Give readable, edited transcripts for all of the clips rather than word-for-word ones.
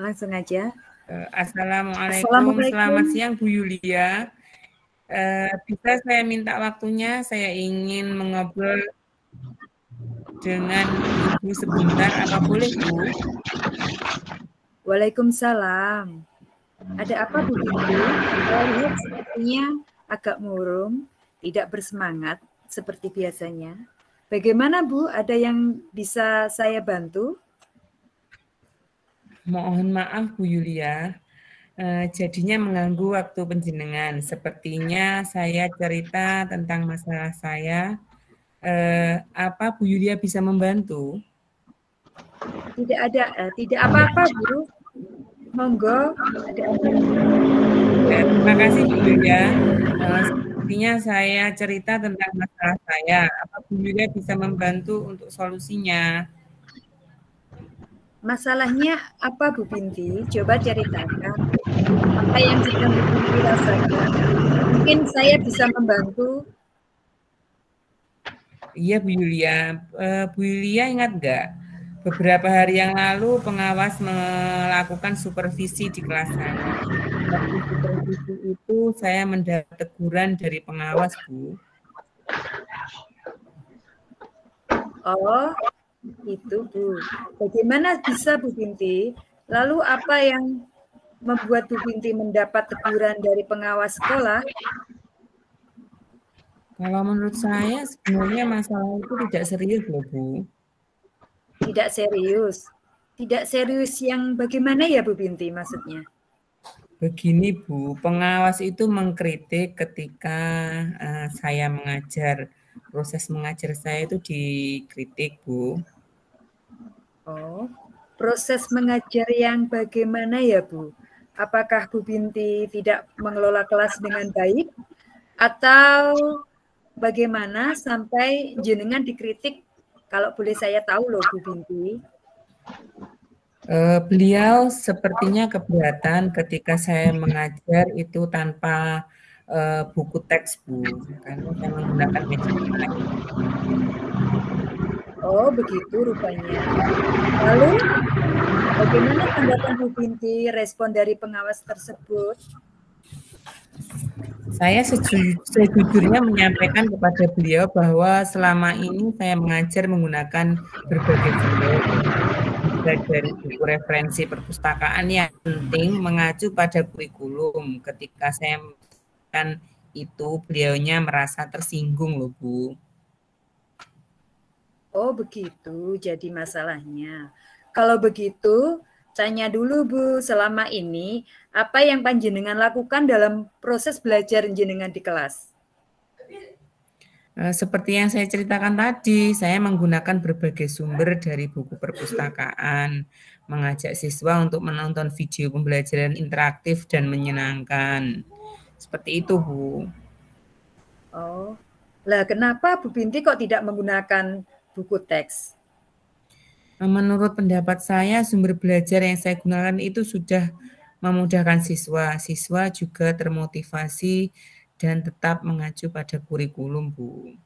langsung aja. Assalamualaikum, selamat siang Bu Yulia. Bisa saya minta waktunya, saya ingin mengobrol dengan Ibu sebentar, apa boleh Bu? Waalaikumsalam. Ada apa Bu Binti? Saya lihat sepertinya agak murung, tidak bersemangat seperti biasanya. Bagaimana Bu, ada yang bisa saya bantu? Mohon maaf Bu Yulia, jadinya mengganggu waktu penjenengan. Sepertinya saya cerita tentang masalah saya. Apa Bu Yulia bisa membantu? Tidak apa-apa Bu. Monggo, ada apa? Terima kasih Bu Yulia. Sepertinya saya cerita tentang masalah saya. Apa Bu Yulia bisa membantu untuk solusinya? Masalahnya apa Bu Binti? Coba ceritakan. Apa yang sedang Bu Binti rasakan? Mungkin saya bisa membantu. Iya Bu Yulia. Bu Yulia ingat nggak? Beberapa hari yang lalu pengawas melakukan supervisi di kelas saya. Waktu supervisi itu saya mendapat teguran dari pengawas Bu. Oh, itu Bu. Bagaimana bisa Bu Binti? Lalu apa yang membuat Bu Binti mendapat teguran dari pengawas sekolah? Kalau menurut saya sebenarnya masalah itu tidak serius loh Bu. Tidak serius. Tidak serius yang bagaimana ya Bu Binti maksudnya? Begini Bu, pengawas itu mengkritik ketika saya mengajar. Proses mengajar saya itu dikritik Bu. Oh, proses mengajar yang bagaimana ya Bu? Apakah Bu Binti tidak mengelola kelas dengan baik? Atau bagaimana sampai jenengan dikritik? Kalau boleh saya tahu loh Bu Binti. Beliau sepertinya keberatan ketika saya mengajar itu tanpa buku teks Bu, karena saya menggunakan media. Oh, begitu rupanya. Lalu, bagaimana tanggapan Bu Binti respon dari pengawas tersebut? Saya sejujurnya menyampaikan kepada beliau bahwa selama ini saya mengajar menggunakan berbagai sumber, mulai dari buku referensi perpustakaan yang penting mengacu pada kurikulum. Ketika saya mengatakan itu, beliaunya merasa tersinggung loh Bu. Oh, begitu jadi masalahnya. Kalau begitu, tanya dulu Bu, selama ini apa yang panjenengan lakukan dalam proses belajar jenengan di kelas? Seperti yang saya ceritakan tadi, saya menggunakan berbagai sumber dari buku perpustakaan, mengajak siswa untuk menonton video pembelajaran interaktif dan menyenangkan. Seperti itu, Bu. Oh, lah kenapa Bu Binti kok tidak menggunakan buku teks? Menurut pendapat saya, sumber belajar yang saya gunakan itu sudah memudahkan siswa. Siswa juga termotivasi dan tetap mengacu pada kurikulum, Bu.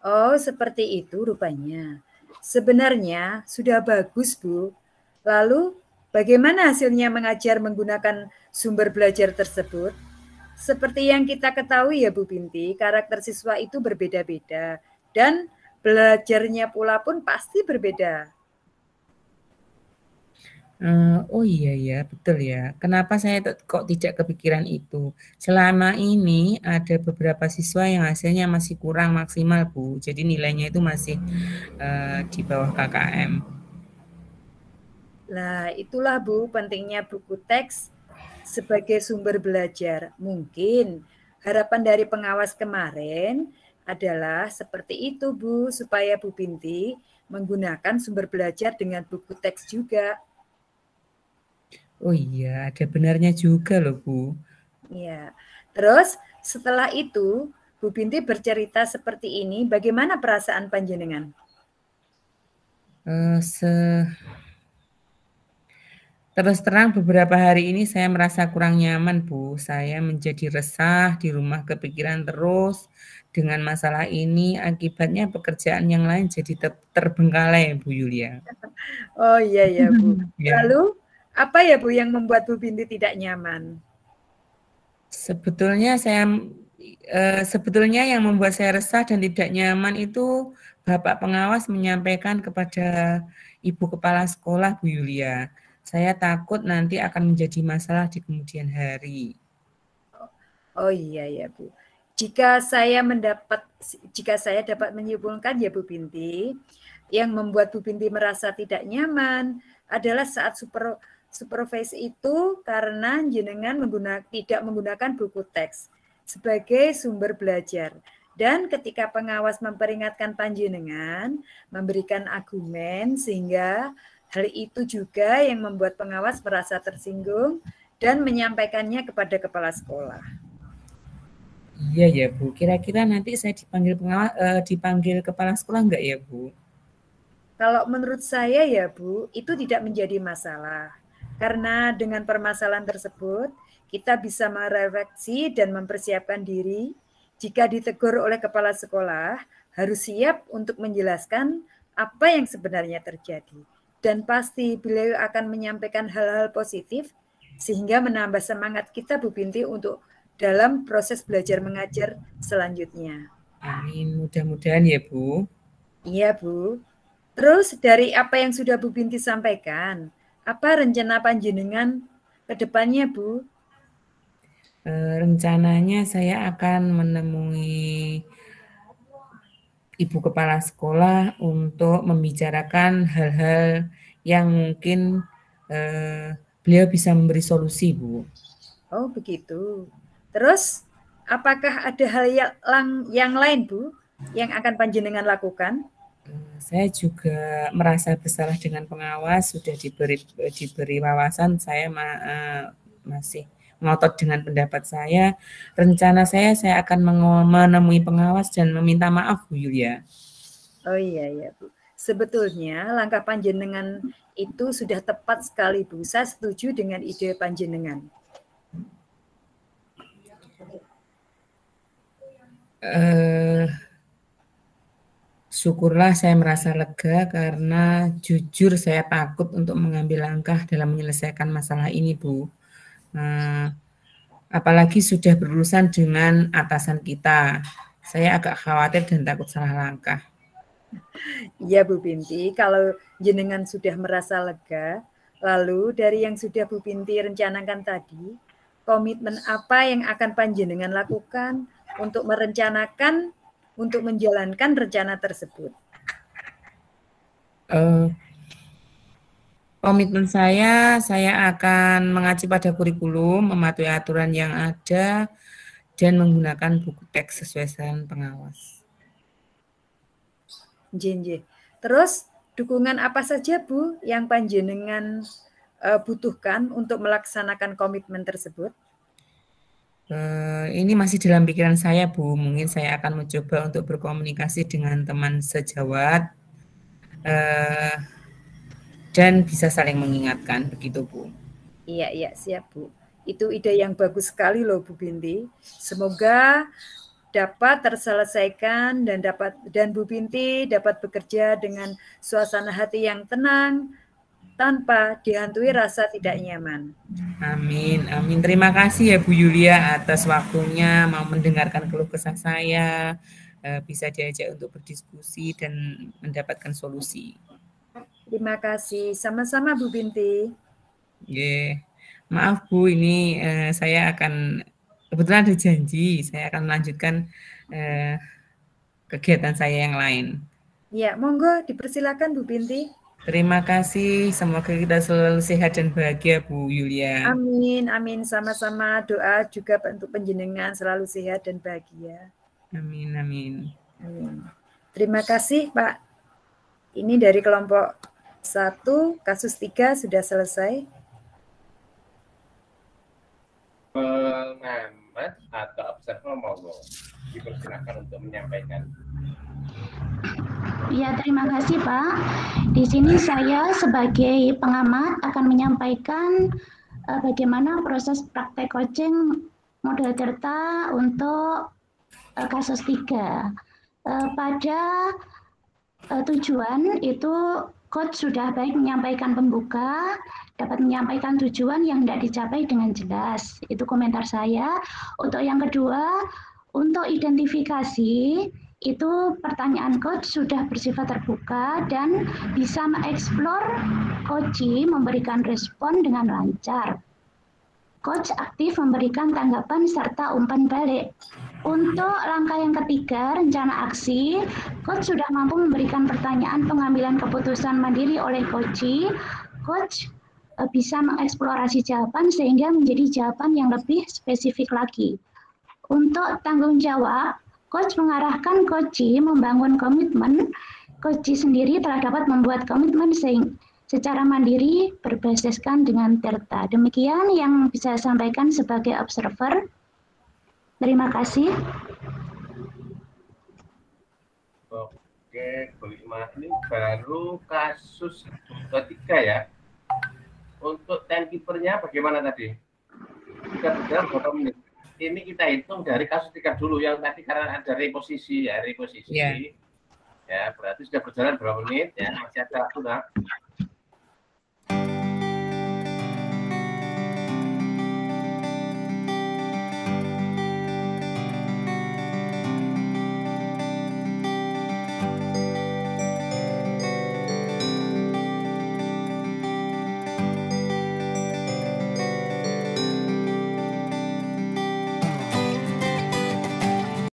Oh, seperti itu rupanya. Sebenarnya sudah bagus, Bu. Lalu, bagaimana hasilnya mengajar menggunakan sumber belajar tersebut? Seperti yang kita ketahui ya, Bu Binti, karakter siswa itu berbeda-beda dan belajarnya pula pun pasti berbeda. Oh iya ya, betul ya. Kenapa saya kok tidak kepikiran itu? Selama ini ada beberapa siswa yang hasilnya masih kurang maksimal, Bu. Jadi nilainya itu masih di bawah KKM. Nah, itulah Bu, pentingnya buku teks sebagai sumber belajar. Mungkin harapan dari pengawas kemarin adalah seperti itu Bu, supaya Bu Binti menggunakan sumber belajar dengan buku teks juga. Oh iya, ada benarnya juga loh, Bu. Ya. Terus setelah itu Bu Binti bercerita seperti ini, bagaimana perasaan panjenengan? Terus terang beberapa hari ini saya merasa kurang nyaman, Bu. Saya menjadi resah di rumah, kepikiran terus dengan masalah ini. Akibatnya pekerjaan yang lain jadi terbengkalai, Bu Yulia. Oh iya ya Bu. Ya. Lalu Apa ya Bu yang membuat Bu Binti tidak nyaman? Sebetulnya yang membuat saya resah dan tidak nyaman itu Bapak pengawas menyampaikan kepada Ibu Kepala Sekolah, Bu Yulia. Saya takut nanti akan menjadi masalah di kemudian hari. Oh iya ya Bu. Jika saya dapat menyimpulkan ya Bu Binti, yang membuat Bu Binti merasa tidak nyaman adalah saat supervisi itu karena jenengan tidak menggunakan buku teks sebagai sumber belajar. Dan ketika pengawas memperingatkan panjenengan, memberikan argumen sehingga hal itu juga yang membuat pengawas merasa tersinggung dan menyampaikannya kepada kepala sekolah. Iya ya Bu, kira-kira nanti saya dipanggil kepala sekolah enggak ya Bu? Kalau menurut saya ya Bu, itu tidak menjadi masalah. Karena dengan permasalahan tersebut, kita bisa merefleksi dan mempersiapkan diri. Jika ditegur oleh kepala sekolah, harus siap untuk menjelaskan apa yang sebenarnya terjadi. Dan pasti beliau akan menyampaikan hal-hal positif, sehingga menambah semangat kita Bu Binti untuk dalam proses belajar mengajar selanjutnya. Amin, mudah-mudahan ya Bu. Iya Bu. Terus dari apa yang sudah Bu Binti sampaikan, apa rencana panjenengan ke depannya Bu? Rencananya saya akan menemui Ibu Kepala Sekolah untuk membicarakan hal-hal yang mungkin beliau bisa memberi solusi, Bu. Oh begitu. Terus apakah ada hal yang lain Bu yang akan panjenengan lakukan? Saya juga merasa bersalah dengan pengawas, sudah diberi wawasan, saya masih ngotot dengan pendapat saya. Rencana saya akan menemui pengawas dan meminta maaf, Bu Yulia. Oh iya ya Bu. Sebetulnya langkah panjenengan itu sudah tepat sekali Bu. Saya setuju dengan ide panjenengan. Syukurlah saya merasa lega karena jujur saya takut untuk mengambil langkah dalam menyelesaikan masalah ini, Bu. Apalagi sudah berurusan dengan atasan kita. Saya agak khawatir dan takut salah langkah. Iya Bu Binti, kalau jenengan sudah merasa lega, lalu dari yang sudah Bu Binti rencanakan tadi, komitmen apa yang akan panjenengan lakukan untuk merencanakan, untuk menjalankan rencana tersebut? Komitmen saya akan mengacu pada kurikulum, mematuhi aturan yang ada, dan menggunakan buku teks sesuai saran pengawas. Jenje. Terus dukungan apa saja Bu yang panjenengan butuhkan untuk melaksanakan komitmen tersebut? Ini masih dalam pikiran saya, Bu. Mungkin saya akan mencoba untuk berkomunikasi dengan teman sejawat dan bisa saling mengingatkan, begitu Bu. Iya, siap Bu. Itu ide yang bagus sekali loh Bu Binti. Semoga dapat terselesaikan dan Bu Binti dapat bekerja dengan suasana hati yang tenang tanpa dihantui rasa tidak nyaman. Amin, amin. Terima kasih ya Bu Yulia atas waktunya mau mendengarkan keluh kesah saya, bisa diajak untuk berdiskusi dan mendapatkan solusi. Terima kasih. Sama-sama Bu Binti. Maaf Bu, ini saya akan kebetulan ada janji, saya akan melanjutkan kegiatan saya yang lain. Ya, monggo dipersilakan Bu Binti. Terima kasih, semoga kita selalu sehat dan bahagia Bu Yulia. Amin, amin. Sama-sama doa juga untuk panjenengan selalu sehat dan bahagia. Amin, amin. Amin. Terima kasih Pak. Ini dari kelompok 1, kasus 3 sudah selesai. Pengamat atau observer monggo dipersilakan untuk menyampaikan. Ya, terima kasih Pak. Di sini saya sebagai pengamat akan menyampaikan bagaimana proses praktek coaching model Tirta untuk kasus 3. Pada tujuan itu Coach sudah baik menyampaikan pembuka, dapat menyampaikan tujuan yang tidak dicapai dengan jelas. Itu komentar saya. Untuk yang kedua, untuk identifikasi, itu pertanyaan coach sudah bersifat terbuka dan bisa mengeksplor coachee memberikan respon dengan lancar. Coach aktif memberikan tanggapan serta umpan balik. Untuk langkah yang ketiga, rencana aksi, coach sudah mampu memberikan pertanyaan pengambilan keputusan mandiri oleh coachee. Coach bisa mengeksplorasi jawaban sehingga menjadi jawaban yang lebih spesifik lagi. Untuk tanggung jawab, coach mengarahkan coachee membangun komitmen. Coachee sendiri telah dapat membuat komitmen secara mandiri berbasiskan dengan Tirta. Demikian yang bisa saya sampaikan sebagai observer. Terima kasih. Oke, Bu Ima, ini baru kasus ketiga ya. Untuk timekeeper-nya bagaimana tadi? Kita berjalan berapa menit? Ini kita hitung dari kasus 3 dulu, yang tadi karena ada reposisi ya, reposisi. Yeah. Ya, berarti sudah berjalan berapa menit ya, masih ada waktu, nah.